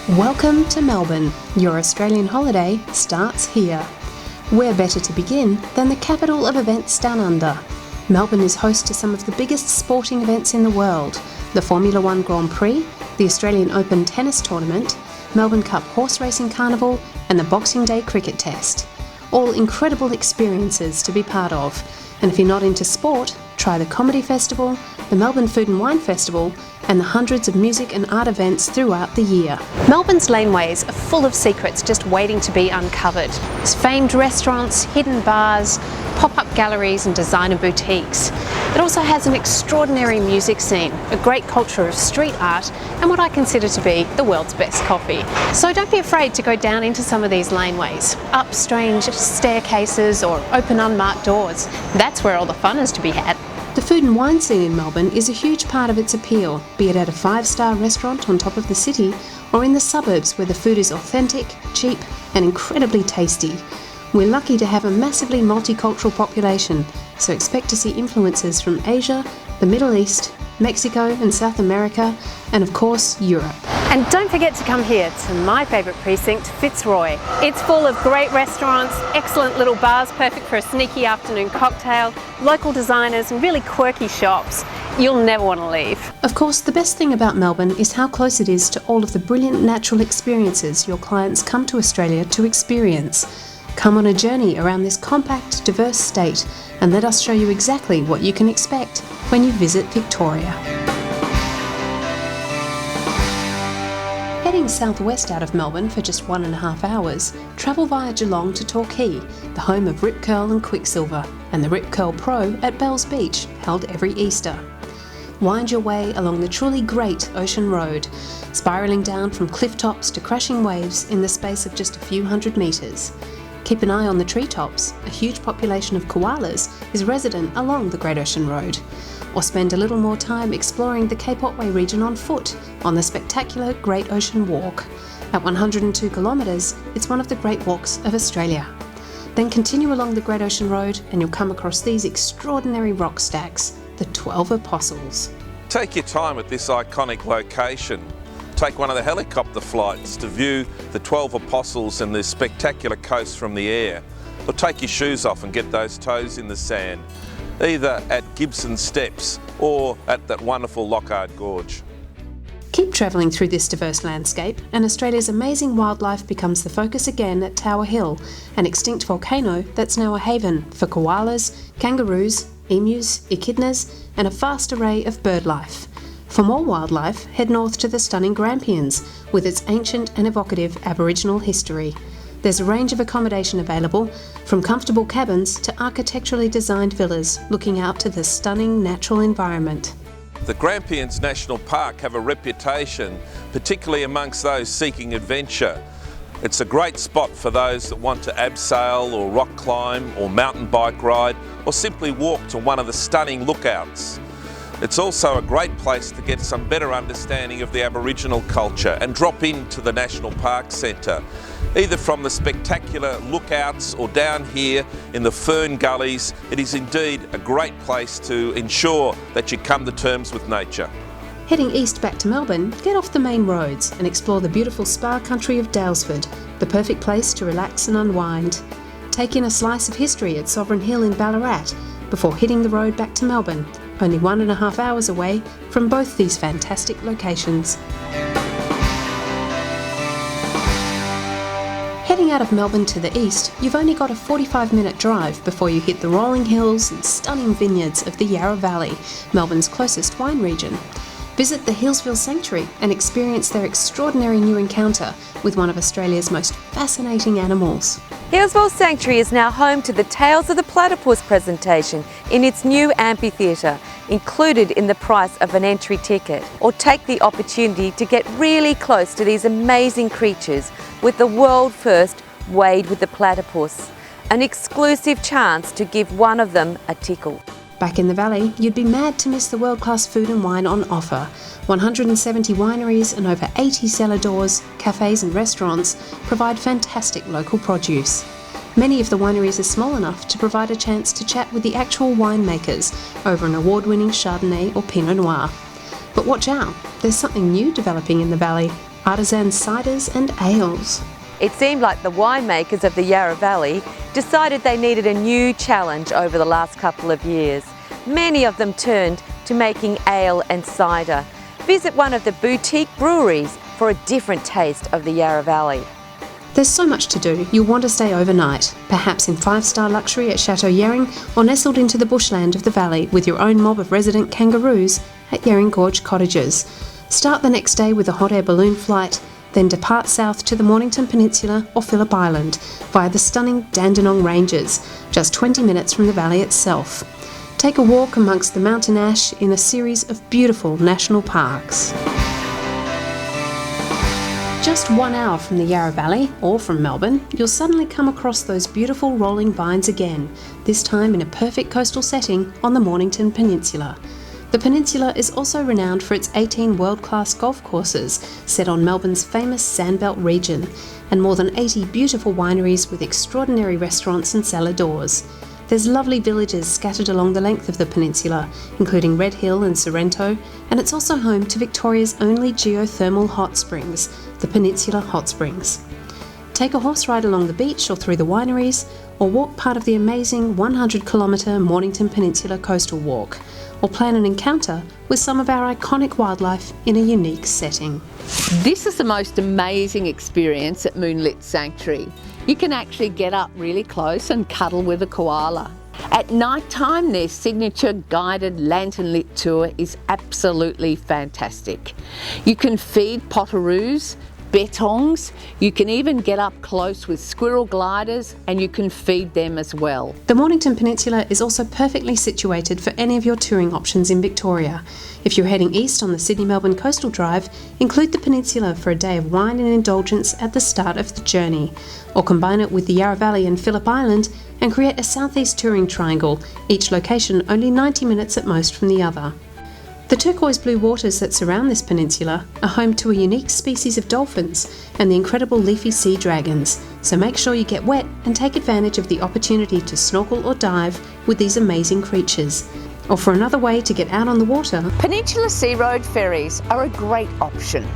Welcome to Melbourne. Your Australian holiday starts here. Where better to begin than the capital of events down under? Melbourne is host to some of the biggest sporting events in the world: the Formula One Grand Prix, the Australian Open tennis tournament, Melbourne Cup horse racing carnival, and the Boxing Day cricket test. All incredible experiences to be part of. And if you're not into sport, try the Comedy Festival, the Melbourne Food and Wine Festival, and the hundreds of music and art events throughout the year. Melbourne's laneways are full of secrets just waiting to be uncovered. There's famed restaurants, hidden bars, pop-up galleries and designer boutiques. It also has an extraordinary music scene, a great culture of street art, and what I consider to be the world's best coffee. So don't be afraid to go down into some of these laneways, up strange staircases or open unmarked doors. That's where all the fun is to be had. The food and wine scene in Melbourne is a huge part of its appeal, be it at a 5-star restaurant on top of the city or in the suburbs where the food is authentic, cheap and incredibly tasty. We're lucky to have a massively multicultural population, so expect to see influences from Asia, the Middle East, Mexico and South America, and of course Europe. And don't forget to come here to my favourite precinct, Fitzroy. It's full of great restaurants, excellent little bars perfect for a sneaky afternoon cocktail, local designers and really quirky shops. You'll never want to leave. Of course, the best thing about Melbourne is how close it is to all of the brilliant natural experiences your clients come to Australia to experience. Come on a journey around this compact, diverse state and let us show you exactly what you can expect when you visit Victoria. Heading southwest out of Melbourne for just 1.5 hours, travel via Geelong to Torquay, the home of Rip Curl and Quicksilver, and the Rip Curl Pro at Bells Beach, held every Easter. Wind your way along the truly great Ocean Road, spiralling down from cliff tops to crashing waves in the space of just a few hundred metres. Keep an eye on the treetops. A huge population of koalas is resident along the Great Ocean Road. Or spend a little more time exploring the Cape Otway region on foot on the spectacular Great Ocean Walk. At 102 kilometres, it's one of the great walks of Australia. Then continue along the Great Ocean Road and you'll come across these extraordinary rock stacks, the 12 Apostles. Take your time at this iconic location. Take one of the helicopter flights to view the 12 Apostles and the spectacular coast from the air. Or take your shoes off and get those toes in the sand, either at Gippsland Steps or at that wonderful Lockhart Gorge. Keep travelling through this diverse landscape and Australia's amazing wildlife becomes the focus again at Tower Hill, an extinct volcano that's now a haven for koalas, kangaroos, emus, echidnas and a vast array of bird life. For more wildlife, head north to the stunning Grampians with its ancient and evocative Aboriginal history. There's a range of accommodation available, from comfortable cabins to architecturally designed villas looking out to the stunning natural environment. The Grampians National Park have a reputation, particularly amongst those seeking adventure. It's a great spot for those that want to abseil or rock climb or mountain bike ride or simply walk to one of the stunning lookouts. It's also a great place to get some better understanding of the Aboriginal culture and drop into the National Park Centre, either from the spectacular lookouts or down here in the fern gullies. It is indeed a great place to ensure that you come to terms with nature. Heading east back to Melbourne, get off the main roads and explore the beautiful spa country of Daylesford, the perfect place to relax and unwind. Take in a slice of history at Sovereign Hill in Ballarat before hitting the road back to Melbourne, only 1.5 hours away from both these fantastic locations. Heading out of Melbourne to the east, you've only got a 45-minute drive before you hit the rolling hills and stunning vineyards of the Yarra Valley, Melbourne's closest wine region. Visit the Hillsville Sanctuary and experience their extraordinary new encounter with one of Australia's most fascinating animals. Hillsville Sanctuary is now home to the Tales of the Platypus presentation in its new amphitheatre, included in the price of an entry ticket. Or take the opportunity to get really close to these amazing creatures with the world first Wade with the Platypus, an exclusive chance to give one of them a tickle. Back in the valley, you'd be mad to miss the world-class food and wine on offer. 170 wineries and over 80 cellar doors, cafes and restaurants provide fantastic local produce. Many of the wineries are small enough to provide a chance to chat with the actual winemakers over an award-winning Chardonnay or Pinot Noir. But watch out, there's something new developing in the valley. artisan ciders and ales. It seemed like the winemakers of the Yarra Valley decided they needed a new challenge over the last couple of years. Many of them turned to making ale and cider. Visit one of the boutique breweries for a different taste of the Yarra Valley. There's so much to do, you'll want to stay overnight, perhaps in 5-star luxury at Chateau Yering or nestled into the bushland of the valley with your own mob of resident kangaroos at Yering Gorge Cottages. Start the next day with a hot air balloon flight, then depart south to the Mornington Peninsula or Phillip Island via the stunning Dandenong Ranges, just 20 minutes from the valley itself. Take a walk amongst the mountain ash in a series of beautiful national parks. Just 1 hour from the Yarra Valley, or from Melbourne, you'll suddenly come across those beautiful rolling vines again, this time in a perfect coastal setting on the Mornington Peninsula. The peninsula is also renowned for its 18 world-class golf courses set on Melbourne's famous Sandbelt region, and more than 80 beautiful wineries with extraordinary restaurants and cellar doors. There's lovely villages scattered along the length of the peninsula, including Red Hill and Sorrento, and it's also home to Victoria's only geothermal hot springs, the Peninsula Hot Springs. Take a horse ride along the beach or through the wineries, or walk part of the amazing 100-kilometre Mornington Peninsula Coastal Walk, or plan an encounter with some of our iconic wildlife in a unique setting. This is the most amazing experience at Moonlit Sanctuary. You can actually get up really close and cuddle with a koala. At night time, their signature guided lantern-lit tour is absolutely fantastic. You can feed potoroos, bettongs, you can even get up close with squirrel gliders, and you can feed them as well. The Mornington Peninsula is also perfectly situated for any of your touring options in Victoria. If you're heading east on the Sydney-Melbourne Coastal Drive, include the peninsula for a day of wine and indulgence at the start of the journey, or combine it with the Yarra Valley and Phillip Island and create a southeast touring triangle, each location only 90 minutes at most from the other. The turquoise blue waters that surround this peninsula are home to a unique species of dolphins and the incredible leafy sea dragons, so make sure you get wet and take advantage of the opportunity to snorkel or dive with these amazing creatures. Or for another way to get out on the water, Peninsula Sea Road ferries are a great option.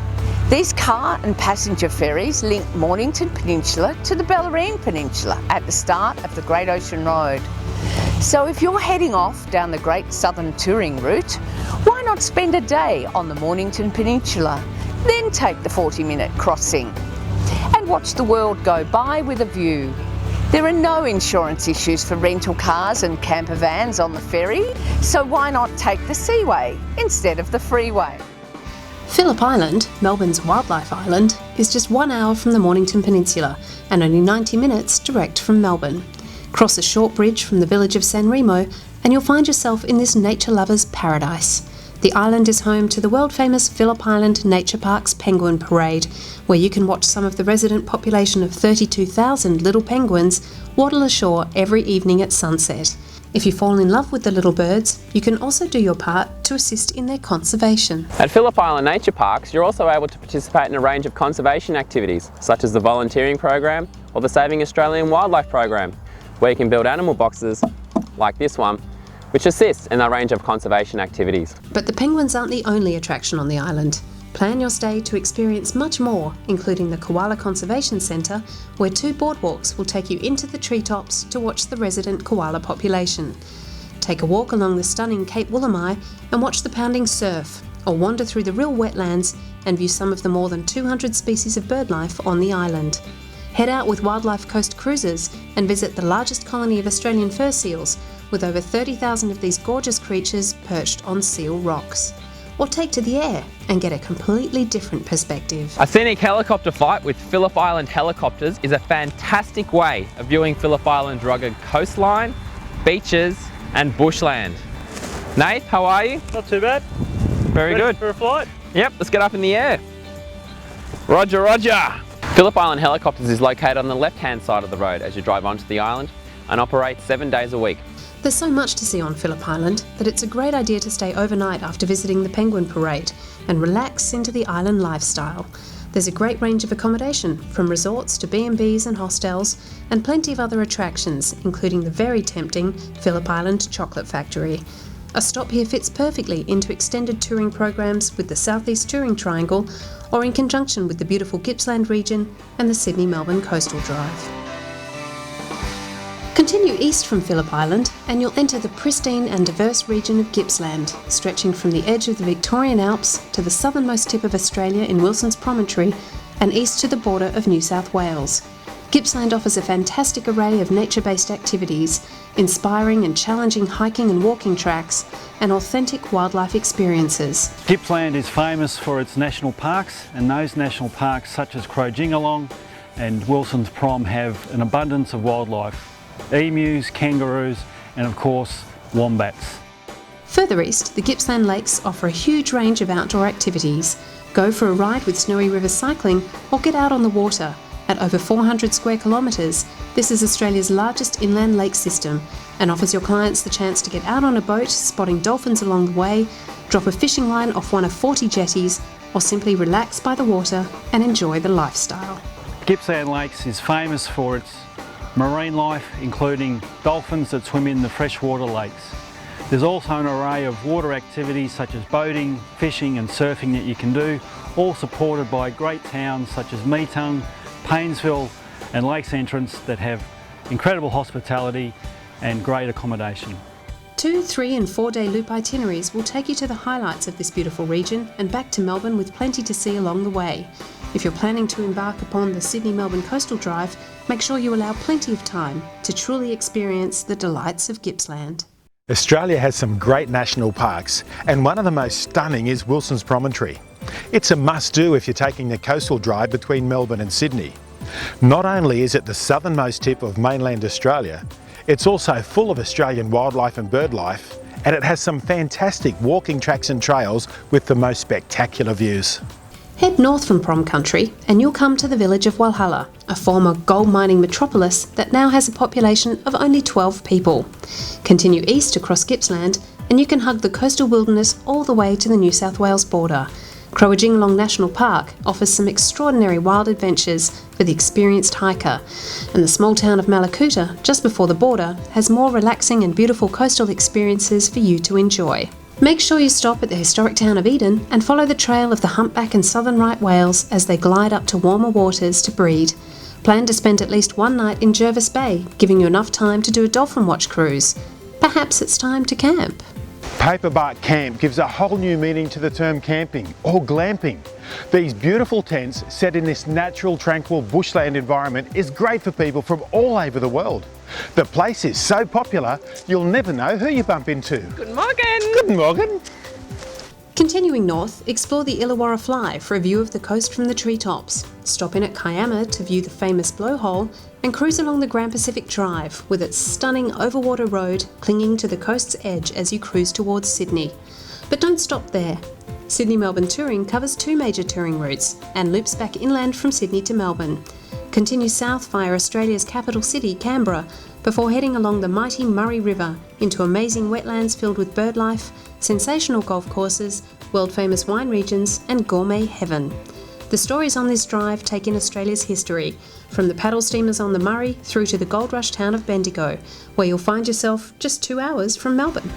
These car and passenger ferries link Mornington Peninsula to the Bellarine Peninsula at the start of the Great Ocean Road. So if you're heading off down the Great Southern Touring Route, why not spend a day on the Mornington Peninsula, then take the 40-minute crossing and watch the world go by with a view. There are no insurance issues for rental cars and camper vans on the ferry, so why not take the seaway instead of the freeway? Phillip Island, Melbourne's wildlife island, is just 1 hour from the Mornington Peninsula and only 90 minutes direct from Melbourne. Cross a short bridge from the village of San Remo and you'll find yourself in this nature lover's paradise. The island is home to the world-famous Phillip Island Nature Park's Penguin Parade, where you can watch some of the resident population of 32,000 little penguins waddle ashore every evening at sunset. If you fall in love with the little birds, you can also do your part to assist in their conservation. At Phillip Island Nature Parks, you're also able to participate in a range of conservation activities, such as the volunteering program or the Saving Australian Wildlife program, where you can build animal boxes, like this one, which assists in a range of conservation activities. But the penguins aren't the only attraction on the island. Plan your stay to experience much more, including the Koala Conservation Centre, where 2 boardwalks will take you into the treetops to watch the resident koala population. Take a walk along the stunning Cape Woolamai and watch the pounding surf, or wander through the real wetlands and view some of the more than 200 species of birdlife on the island. Head out with Wildlife Coast Cruises and visit the largest colony of Australian fur seals, with over 30,000 of these gorgeous creatures perched on seal rocks. Or take to the air and get a completely different perspective. A scenic helicopter flight with Phillip Island helicopters is a fantastic way of viewing Phillip Island's rugged coastline, beaches and bushland. Nate, how are you? Not too bad. Very Ready good. for a flight? Yep, let's get up in the air. Roger, roger. Phillip Island Helicopters is located on the left-hand side of the road as you drive onto the island and operates 7 days a week. There's so much to see on Phillip Island that it's a great idea to stay overnight after visiting the Penguin Parade and relax into the island lifestyle. There's a great range of accommodation, from resorts to B&Bs and hostels, and plenty of other attractions, including the very tempting Phillip Island Chocolate Factory. A stop here fits perfectly into extended touring programs with the Southeast Touring Triangle or in conjunction with the beautiful Gippsland region and the Sydney-Melbourne Coastal Drive. Continue east from Phillip Island and you'll enter the pristine and diverse region of Gippsland, stretching from the edge of the Victorian Alps to the southernmost tip of Australia in Wilson's Promontory and east to the border of New South Wales. Gippsland offers a fantastic array of nature-based activities, inspiring and challenging hiking and walking tracks, and authentic wildlife experiences. Gippsland is famous for its national parks, and those national parks such as Crowjingalong and Wilson's Prom have an abundance of wildlife. Emus, kangaroos and of course wombats. Further east, the Gippsland Lakes offer a huge range of outdoor activities. Go for a ride with Snowy River cycling or get out on the water. At over 400 square kilometres, this is Australia's largest inland lake system and offers your clients the chance to get out on a boat, spotting dolphins along the way, drop a fishing line off one of 40 jetties, or simply relax by the water and enjoy the lifestyle. Gippsland Lakes is famous for its marine life, including dolphins that swim in the freshwater lakes. There's also an array of water activities such as boating, fishing and surfing that you can do, all supported by great towns such as Meetung, Paynesville and Lakes Entrance that have incredible hospitality and great accommodation. 2, 3 and 4 day loop itineraries will take you to the highlights of this beautiful region and back to Melbourne with plenty to see along the way. If you're planning to embark upon the Sydney-Melbourne Coastal Drive, make sure you allow plenty of time to truly experience the delights of Gippsland. Australia has some great national parks, and one of the most stunning is Wilson's Promontory. It's a must-do if you're taking the coastal drive between Melbourne and Sydney. Not only is it the southernmost tip of mainland Australia, it's also full of Australian wildlife and bird life, and it has some fantastic walking tracks and trails with the most spectacular views. Head north from Prom Country and you'll come to the village of Walhalla, a former gold mining metropolis that now has a population of only 12 people. Continue east across Gippsland and you can hug the coastal wilderness all the way to the New South Wales border. Crowjingalong National Park offers some extraordinary wild adventures for the experienced hiker, and the small town of Malakuta, just before the border, has more relaxing and beautiful coastal experiences for you to enjoy. Make sure you stop at the historic town of Eden and follow the trail of the humpback and southern right whales as they glide up to warmer waters to breed. Plan to spend at least one night in Jervis Bay, giving you enough time to do a dolphin watch cruise. Perhaps it's time to camp. Paperbark Camp gives a whole new meaning to the term camping or glamping. These beautiful tents set in this natural, tranquil bushland environment is great for people from all over the world. The place is so popular, you'll never know who you bump into. Good morning! Good morning! Continuing north, explore the Illawarra Fly for a view of the coast from the treetops. Stop in at Kiama to view the famous blowhole and cruise along the Grand Pacific Drive with its stunning overwater road clinging to the coast's edge as you cruise towards Sydney. But don't stop there. Sydney-Melbourne Touring covers 2 major touring routes and loops back inland from Sydney to Melbourne. Continue south via Australia's capital city, Canberra, before heading along the mighty Murray River into amazing wetlands filled with birdlife, sensational golf courses, world-famous wine regions and gourmet heaven. The stories on this drive take in Australia's history, from the paddle steamers on the Murray through to the gold rush town of Bendigo, where you'll find yourself just 2 hours from Melbourne.